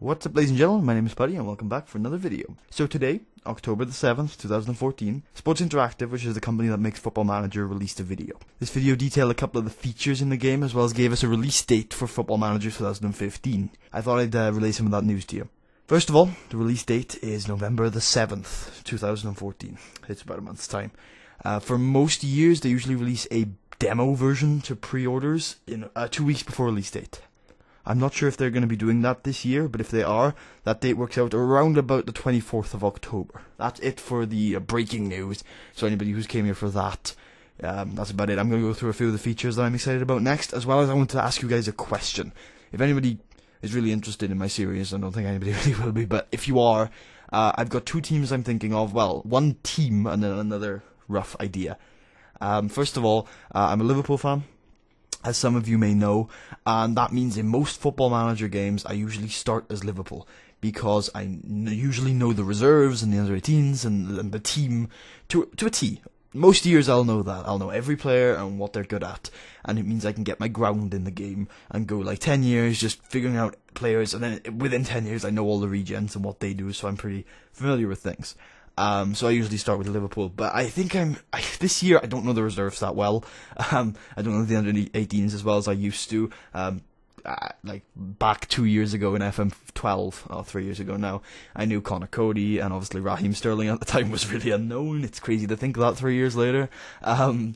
What's up, ladies and gentlemen, my name is Buddy and welcome back for another video. So today, October the 7th, 2014, Sports Interactive, which is the company that makes Football Manager, released a video. This video detailed a couple of the features in the game as well as gave us a release date for Football Manager 2015. I thought I'd relay some of that news to you. First of all, the release date is November the 7th, 2014. It's about a month's time. For most years, they usually release a demo version to pre-orders in 2 weeks before release date. I'm not sure if they're going to be doing that this year, but if they are, that date works out around about the 24th of October. That's it for the breaking news, so anybody who's came here for that, that's about it. I'm going to go through a few of the features that I'm excited about next, as well as I want to ask you guys a question. If anybody is really interested in my series, I don't think anybody really will be, but if you are, I've got two teams I'm thinking of. Well, one team and then another rough idea. First of all, I'm a Liverpool fan, as some of you may know, and that means in most Football Manager games I usually start as Liverpool, because I usually know the reserves and the under-18s and the team to a T. Most years I'll know that. I'll know every player and what they're good at, and it means I can get my ground in the game and go like 10 years just figuring out players, and then within 10 years I know all the regens and what they do, so I'm pretty familiar with things. So I usually start with Liverpool, but I think this year I don't know the reserves that well. I don't know the under-18s as well as I used to. Like back 2 years ago in FM12, or 3 years ago now, I knew Connor Cody, and obviously Raheem Sterling at the time was really unknown. It's crazy to think of that 3 years later. Who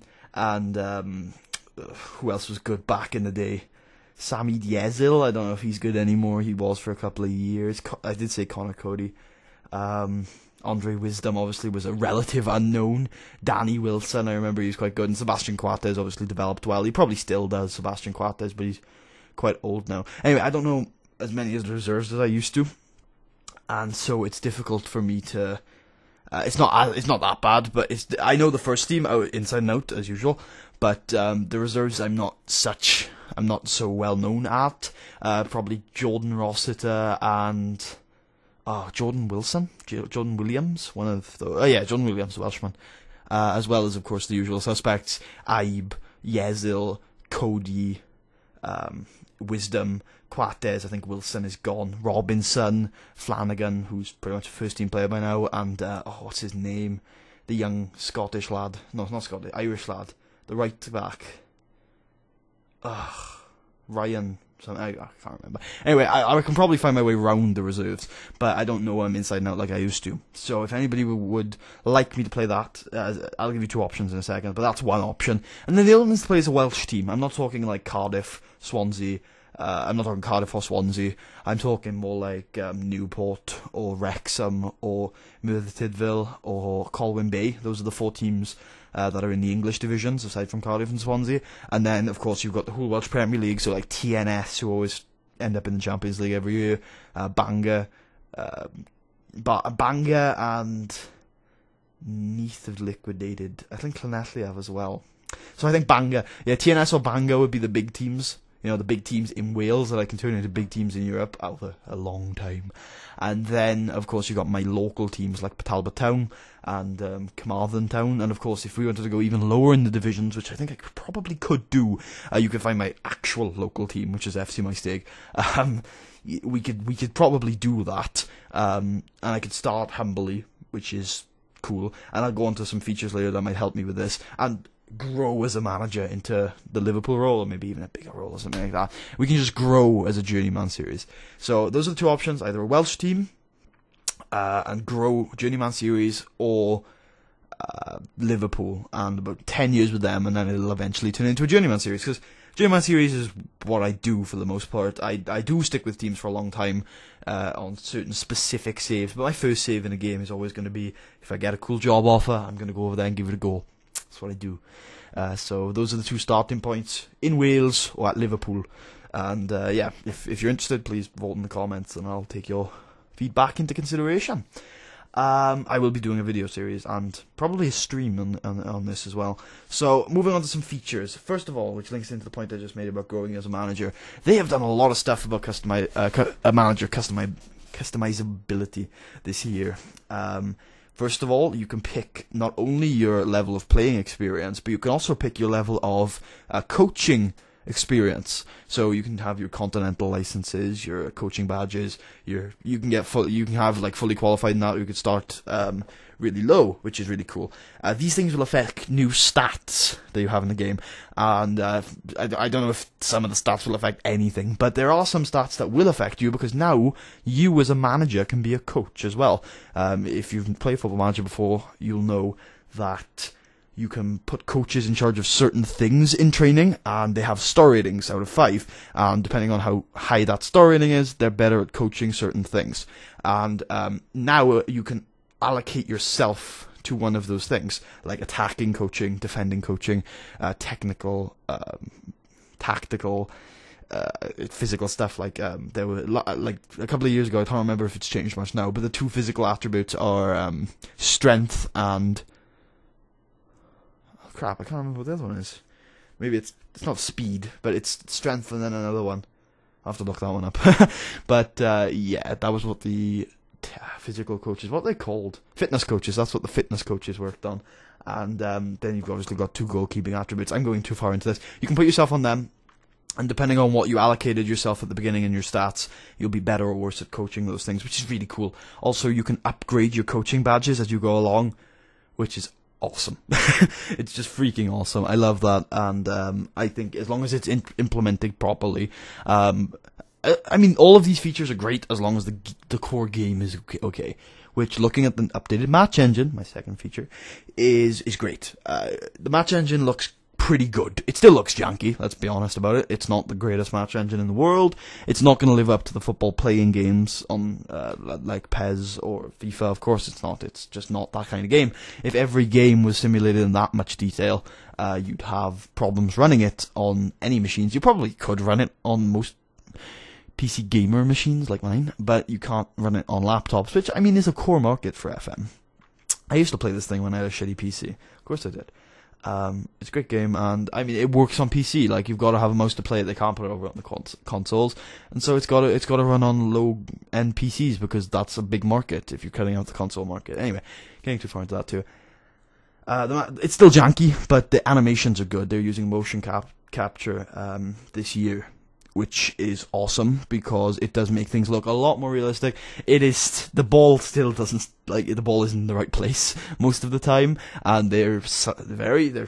else was good back in the day? Sami Diezil, I don't know if he's good anymore. He was for a couple of years. I did say Connor Cody. Andre Wisdom obviously was a relative unknown. Danny Wilson, I remember he was quite good. And Sebastian Coates obviously developed well. He probably still does, Sebastian Coates, but he's quite old now. Anyway, I don't know as many as the reserves as I used to, and so it's difficult for me to. It's not that bad, but I know the first team inside and out as usual, but the reserves I'm not so well known at. Probably Jordan Rossiter and. Jordan Williams, Jordan Williams, the Welshman, as well as, of course, the usual suspects, Aib, Yezil, Cody, Wisdom, Coates, I think Wilson is gone, Robinson, Flanagan, who's pretty much a first-team player by now, and, what's his name, the young Scottish lad, no, not Scottish, Irish lad, the right back, Ryan... I can't remember. Anyway, I can probably find my way around the reserves, but I don't know them inside and out like I used to. So if anybody would like me to play that, I'll give you two options in a second, but that's one option. And then the other one is to play as a Welsh team. I'm not talking like Cardiff, Swansea. I'm not talking Cardiff or Swansea. I'm talking more like Newport or Wrexham or Merthyr Tydfil or Colwyn Bay. Those are the four teams that are in the English divisions, aside from Cardiff and Swansea. And then, of course, you've got the whole Welsh Premier League, so like TNS, who always end up in the Champions League every year, Bangor and Neath have liquidated. I think Llanelli have as well. So I think Bangor, TNS or Bangor would be the big teams. You know, the big teams in Wales that I can turn into big teams in Europe for a long time. And then, of course, you've got my local teams like Talbot Town and Carmarthen Town. And, of course, if we wanted to go even lower in the divisions, which I think I probably could do, you could find my actual local team, which is FC Maesteg. We could probably do that. And I could start humbly, which is cool. And I'll go on to some features later that might help me with this. And grow as a manager into the Liverpool role, or maybe even a bigger role or something like that. We can just grow as a journeyman series. So those are the two options: either a Welsh team and grow journeyman series, or Liverpool and about 10 years with them, and then it'll eventually turn into a journeyman series. Because journeyman series is what I do for the most part. I do stick with teams for a long time on certain specific saves, but my first save in a game is always going to be, if I get a cool job offer, I'm going to go over there and give it a go. That's what I do. So those are the two starting points, in Wales or at Liverpool. And if you're interested, please vote in the comments and I'll take your feedback into consideration. I will be doing a video series and probably a stream on this as well. So moving on to some features. First of all, which links into the point I just made about growing as a manager, they have done a lot of stuff about manager customizability this year. First of all, you can pick not only your level of playing experience, but you can also pick your level of coaching experience. So you can have your continental licenses, your coaching badges, you can have like fully qualified in that. You could start really low, which is really cool. These things will affect new stats that you have in the game, and I don't know if some of the stats will affect anything, but there are some stats that will affect you, because now you as a manager can be a coach as well. If you've played Football Manager before, you'll know that you can put coaches in charge of certain things in training, and they have star ratings out of 5. And depending on how high that star rating is, they're better at coaching certain things. And now you can allocate yourself to one of those things, like attacking coaching, defending coaching, technical, tactical, physical stuff. Like there were like a couple of years ago, I can't remember if it's changed much now, but the 2 physical attributes are strength and crap, I can't remember what the other one is. Maybe it's not speed, but it's strength and then another one. I'll have to look that one up. But yeah, that was what the physical coaches, what are they called? Fitness coaches, that's what the fitness coaches worked on. And then you've obviously got 2 goalkeeping attributes. I'm going too far into this. You can put yourself on them, and depending on what you allocated yourself at the beginning in your stats, you'll be better or worse at coaching those things, which is really cool. Also, you can upgrade your coaching badges as you go along, which is awesome. It's just freaking awesome. I love that, and I think as long as it's implemented properly, I mean, all of these features are great as long as the core game is okay. Which, looking at the updated match engine, my second feature, is great. The match engine looks pretty good. It still looks janky, let's be honest about it. It's not the greatest match engine in the world. It's not going to live up to the football playing games on like PES or FIFA. Of course it's not. It's just not that kind of game. If every game was simulated in that much detail, you'd have problems running it on any machines. You probably could run it on most PC gamer machines like mine, but you can't run it on laptops, which, I mean, is a core market for FM. I used to play this thing when I had a shitty PC. Of course I did. It's a great game, and I mean, it works on PC. Like, you've got to have a mouse to play it. They can't put it over on the consoles, and so it's got to run on low-end PCs, because that's a big market if you're cutting out the console market. Anyway, getting too far into that too. It's still janky, but the animations are good. They're using motion capture this year, which is awesome, because it does make things look a lot more realistic. The ball still doesn't, the ball isn't in the right place most of the time, and they're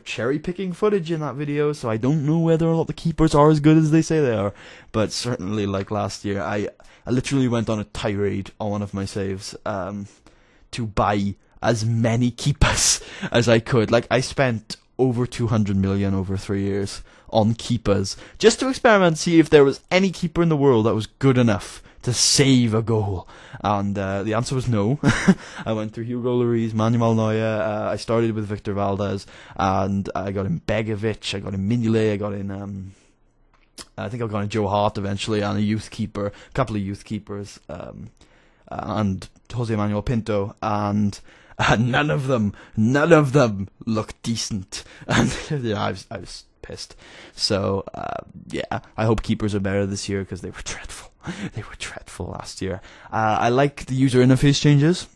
cherry picking footage in that video, so I don't know whether or not the keepers are as good as they say they are, but certainly, like last year, I literally went on a tirade on one of my saves, to buy as many keepers as I could. Like, I spent over 200 million over 3 years on keepers, just to experiment and see if there was any keeper in the world that was good enough to save a goal. And the answer was no. I went through Hugo Lloris, Manuel Neuer, I started with Victor Valdez, and I got in Begovic, I got in Mignolet, I got in I think I got in Joe Hart eventually, and a couple of youth keepers, and Jose Manuel Pinto, and none of them looked decent. And yeah, I was pissed. So yeah, I hope keepers are better this year, because they were dreadful. They were dreadful last year. I like the user interface changes.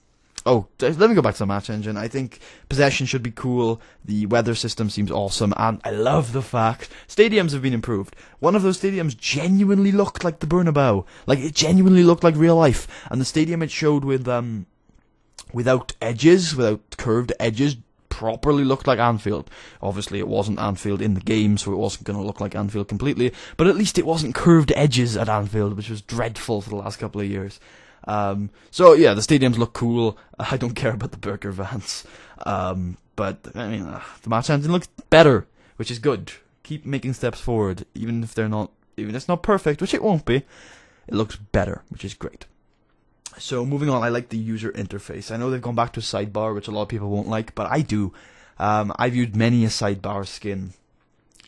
Oh, let me go back to the match engine. I think possession should be cool. The weather system seems awesome, and I love the fact stadiums have been improved. One of those stadiums genuinely looked like the Bernabeu. Like, it genuinely looked like real life. And the stadium it showed with without curved edges, properly looked like Anfield. Obviously, it wasn't Anfield in the game, so it wasn't going to look like Anfield completely, but at least it wasn't curved edges at Anfield, which was dreadful for the last couple of years. So yeah, the stadiums look cool. I don't care about the burger vans. But, I mean, the match engine looks better, which is good. Keep making steps forward, even if it's not perfect, which it won't be. It looks better, which is great. So, moving on, I like the user interface. I know they've gone back to a sidebar, which a lot of people won't like, but I do. I've used many a sidebar skin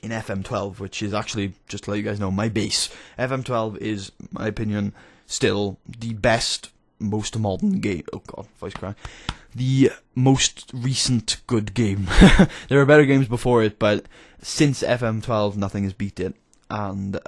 in FM12, which is actually, just to let you guys know, my base. FM12 is, in my opinion, still the best, most modern game. Oh god, voice crack. The most recent good game. There are better games before it, but since FM12, nothing has beat it. And,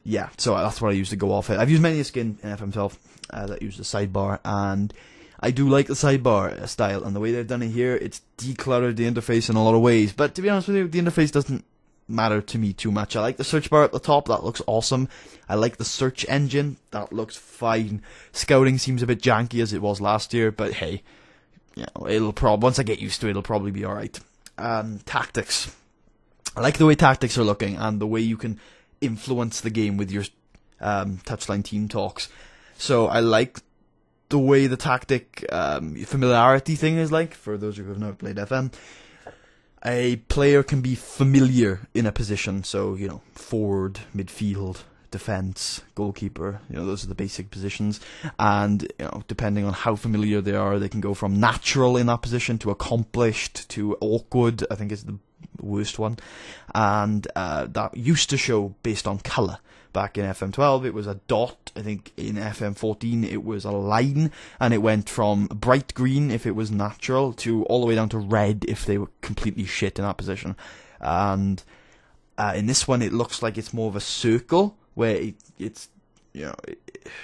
yeah, so that's what I use to go off it. I've used many a skin in FM12 that use the sidebar, and I do like the sidebar style, and the way they've done it here, it's decluttered the interface in a lot of ways, but to be honest with you, the interface doesn't matter to me too much. I like the search bar at the top, that looks awesome. I like the search engine, that looks fine. Scouting seems a bit janky as it was last year, but hey, you know, once I get used to it, it'll probably be alright. Tactics. I like the way tactics are looking and the way you can influence the game with your touchline team talks. So I like the way the tactic familiarity thing is like, for those of you who have never played FM. A player can be familiar in a position, so, you know, forward, midfield, defence, goalkeeper, you know, those are the basic positions. And, you know, depending on how familiar they are, they can go from natural in that position to accomplished to awkward, I think is the worst one. And that used to show based on colour. Back in FM12 it was a dot, I think in FM14 it was a line, and it went from bright green if it was natural to all the way down to red if they were completely shit in that position. And in this one it looks like it's more of a circle where it's you know,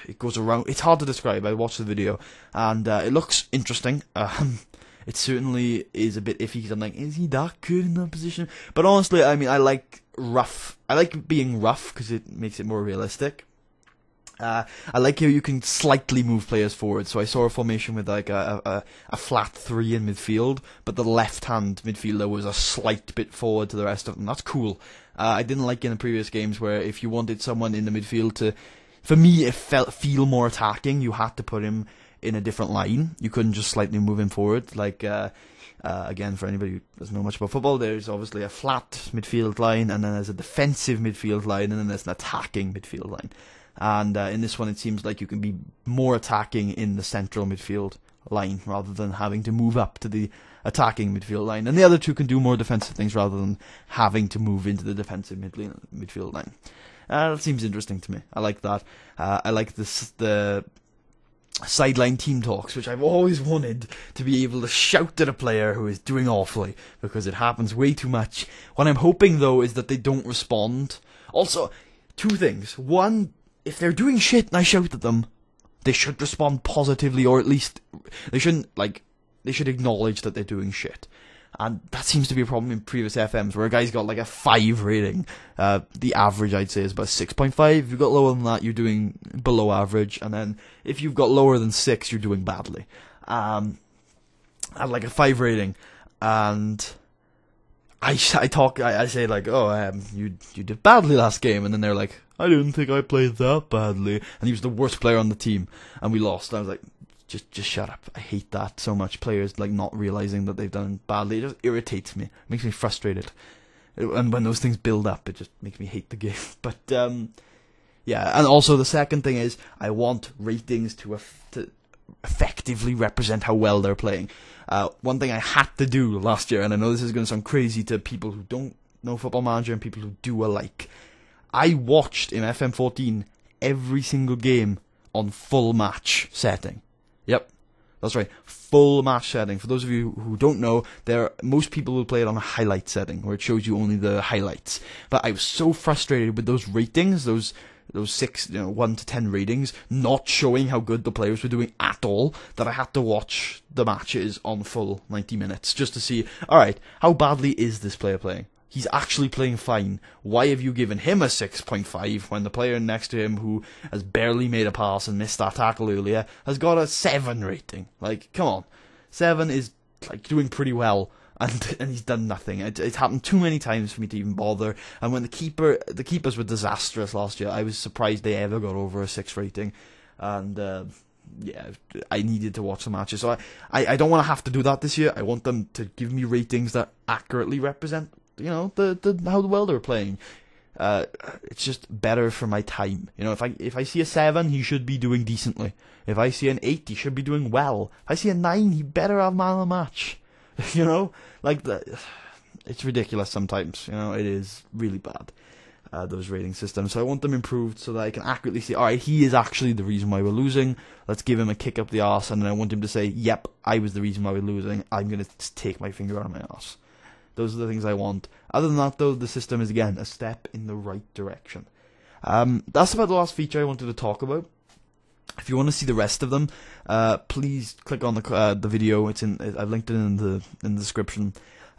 it goes around. It's hard to describe. I watched the video and it looks interesting. It certainly is a bit iffy because I'm like, is he that good in that position? But honestly, I mean, I like rough. I like being rough because it makes it more realistic. I like how you can slightly move players forward. So I saw a formation with like a flat 3 in midfield, but the left-hand midfielder was a slight bit forward to the rest of them. That's cool. I didn't like in the previous games where if you wanted someone in the midfield to, for me, it feel more attacking, you had to put him in a different line. You couldn't just slightly move him forward. Like, again, for anybody who doesn't know much about football, there's obviously a flat midfield line, and then there's a defensive midfield line, and then there's an attacking midfield line. And in this one, it seems like you can be more attacking in the central midfield line rather than having to move up to the attacking midfield line. And the other two can do more defensive things rather than having to move into the defensive midfield line. That seems interesting to me. I like that. I like the sideline team talks, which I've always wanted to be able to shout at a player who is doing awfully, because it happens way too much. What I'm hoping, though, is that they don't respond. Also, two things. One, if they're doing shit and I shout at them, they should respond positively, or at least they shouldn't, like, they should acknowledge that they're doing shit. And that seems to be a problem in previous FMs, where a guy's got like a 5 rating. The average, I'd say, is about 6.5. If you've got lower than that, you're doing below average. And then if you've got lower than 6, you're doing badly. I have like a 5 rating, and I say like, oh, you did badly last game. And then they're like, I didn't think I played that badly. And he was the worst player on the team, and we lost. And I was like, just shut up. I hate that so much. Players like not realizing that they've done badly. It just irritates me. It makes me frustrated. And when those things build up, it just makes me hate the game. But yeah, and also the second thing is I want ratings to effectively represent how well they're playing. One thing I had to do last year, and I know this is going to sound crazy to people who don't know Football Manager and people who do alike. I watched in FM14 every single game on full match setting. Yep, that's right. Full match setting. For those of you who don't know, most people will play it on a highlight setting, where it shows you only the highlights. But I was so frustrated with those ratings, those 6, 1 to 10 ratings, not showing how good the players were doing at all, that I had to watch the matches on full 90 minutes just to see, alright, how badly is this player playing? He's actually playing fine. Why have you given him a 6.5 when the player next to him, who has barely made a pass and missed that tackle earlier, has got a 7 rating? Like, come on. 7 is like doing pretty well, and he's done nothing. It's happened too many times for me to even bother. And when the keepers were disastrous last year, I was surprised they ever got over a 6 rating. And yeah, I needed to watch the matches. So I don't want to have to do that this year. I want them to give me ratings that accurately represent, how well they're playing. It's just better for my time. If I see a 7, he should be doing decently. If I see an 8, he should be doing well. If I see a 9, he better have man of the match. It's ridiculous sometimes. It is really bad, those rating systems. So I want them improved so that I can accurately see, alright, he is actually the reason why we're losing. Let's give him a kick up the arse, and then I want him to say, yep, I was the reason why we're losing. I'm going to take my finger out of my arse. Those are the things I want. Other than that, though, the system is, again, a step in the right direction. That's about the last feature I wanted to talk about. If you want to see the rest of them, please click on the video. I've linked it in the description.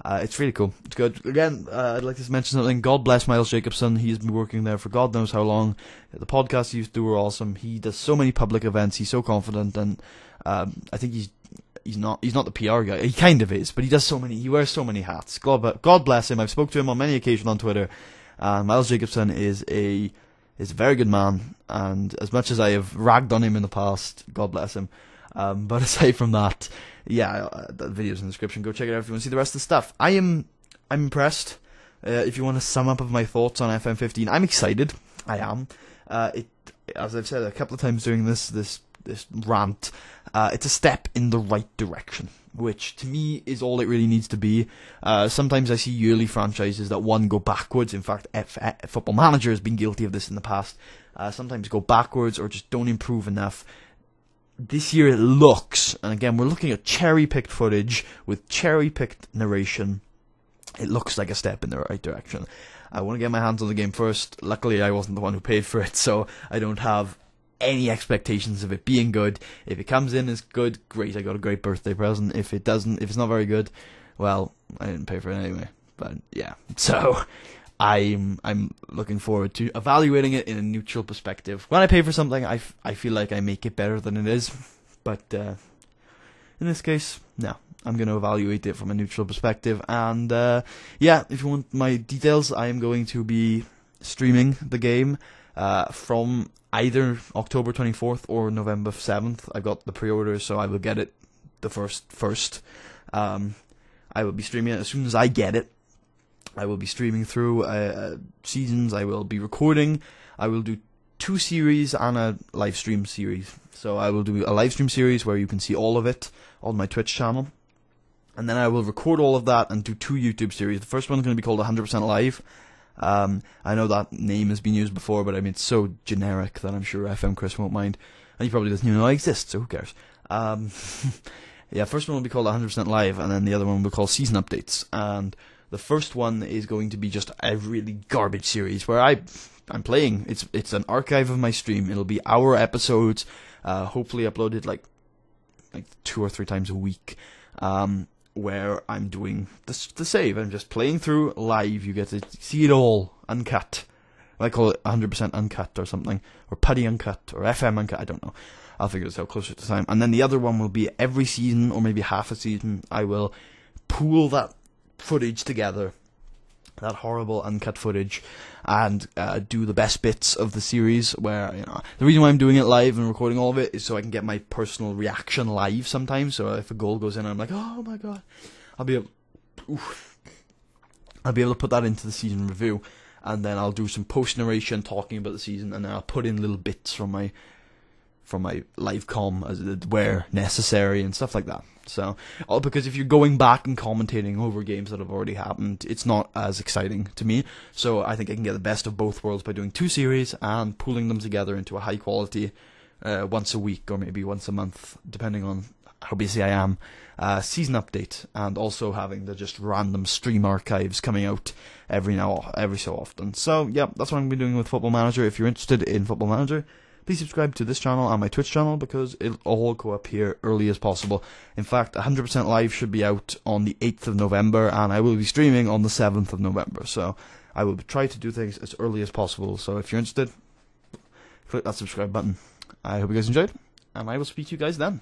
It's really cool. It's good. Again, I'd like to mention something. God bless Miles Jacobson. He's been working there for God knows how long. The podcasts he used to do were awesome. He does so many public events. He's so confident, and I think he's not the PR guy. He kind of is, but he does so many. He wears so many hats. God bless him. I've spoke to him on many occasions on Twitter. Miles Jacobson is a very good man, and as much as I have ragged on him in the past, God bless him. But aside from that, yeah, the video's in the description. Go check it out if you want to see the rest of the stuff. I'm impressed. If you want a sum up of my thoughts on FM15, I'm excited. I am. As I've said a couple of times during this rant, it's a step in the right direction, which to me is all it really needs to be. Sometimes I see yearly franchises that go backwards. In fact, Football Manager has been guilty of this in the past. Sometimes go backwards or just don't improve enough. This year it looks, and again we're looking at cherry-picked footage with cherry-picked narration, it looks like a step in the right direction. I want to get my hands on the game first. Luckily I wasn't the one who paid for it, so I don't have any expectations of it being good. If it comes in as good, great, I got a great birthday present. If it doesn't, if it's not very good, well, I didn't pay for it anyway. But yeah, so I'm looking forward to evaluating it in a neutral perspective. When I pay for something, I feel like I make it better than it is. But in this case, no. I'm going to evaluate it from a neutral perspective. And yeah, if you want my details, I am going to be streaming the game from either October 24th or November 7th. I've got the pre-orders, so I will get it the first. I will be streaming it as soon as I get it. I will be streaming through seasons. I will be recording. I will do 2 series and a live stream series. So I will do a live stream series where you can see all of it on my Twitch channel. And then I will record all of that and do 2 YouTube series. The first one is going to be called 100% Live. I know that name has been used before, but I mean, it's so generic that I'm sure FM Chris won't mind. And he probably doesn't even know I exist, so who cares? Yeah, first one will be called 100% Live, and then the other one will be called Season Updates. And the first one is going to be just a really garbage series where I'm playing. It's an archive of my stream. It'll be hour episodes, hopefully uploaded like 2 or 3 times a week, where I'm doing the save. I'm just playing through live. You get to see it all uncut. I call it 100% uncut or something, or putty uncut, or FM uncut. I don't know. I'll figure this out closer to time. And then the other one will be every season, or maybe half a season, I will pool that footage together, that horrible uncut footage, and do the best bits of the series. Where the reason why I'm doing it live and recording all of it is so I can get my personal reaction live sometimes. So if a goal goes in, I'm like, oh my god, I'll be able to put that into the season review, and then I'll do some post narration talking about the season, and then I'll put in little bits from my live comm where necessary and stuff like that. So, because if you're going back and commentating over games that have already happened, it's not as exciting to me. So I think I can get the best of both worlds by doing 2 series and pooling them together into a high quality once a week or maybe once a month, depending on how busy I am, season update, and also having the just random stream archives coming out every so often. So yeah, that's what I'm going to be doing with Football Manager. If you're interested in Football Manager, please subscribe to this channel and my Twitch channel, because it'll all go up here early as possible. In fact, 100% Live should be out on the 8th of November, and I will be streaming on the 7th of November. So I will try to do things as early as possible. So if you're interested, click that subscribe button. I hope you guys enjoyed, and I will speak to you guys then.